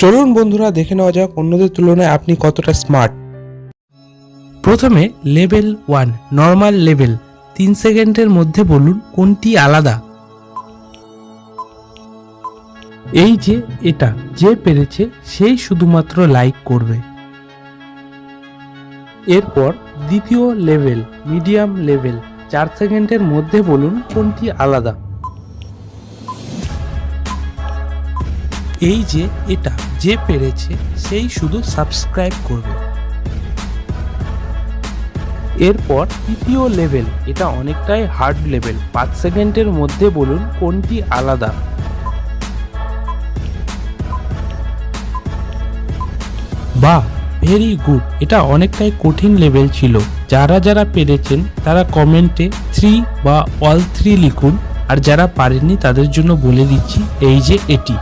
চলুন বন্ধুরা দেখে নেওয়া যাক অন্যদের তুলনায় আপনি কতটা স্মার্ট। প্রথমে লেভেল 1 নর্মাল লেভেল। 3 সেকেন্ডের মধ্যে বলুন কোনটি আলাদা। এই যে এটা যে পেরেছে সেই শুধুমাত্র লাইক করবে। এরপর দ্বিতীয় লেভেল মিডিয়াম লেভেল। 4 সেকেন্ডের মধ্যে বলুন কোনটি আলাদা। এই যে এটা যে পেরেছে সেই শুধু সাবস্ক্রাইব করবে। এরপর তৃতীয় লেভেল, এটা অনেকটাই হার্ড লেভেল। 5 সেকেন্ডের মধ্যে বলুন কোনটি আলাদা। বাহ, ভেরি গুড। এটা অনেকটাই কঠিন লেভেল ছিল। যারা যারা পেরেছেন তারা কমেন্টে 3 বা অল 3 লিখুন, আর যারা পারেননি তাদের জন্য বলে দিচ্ছি এই যে এটি।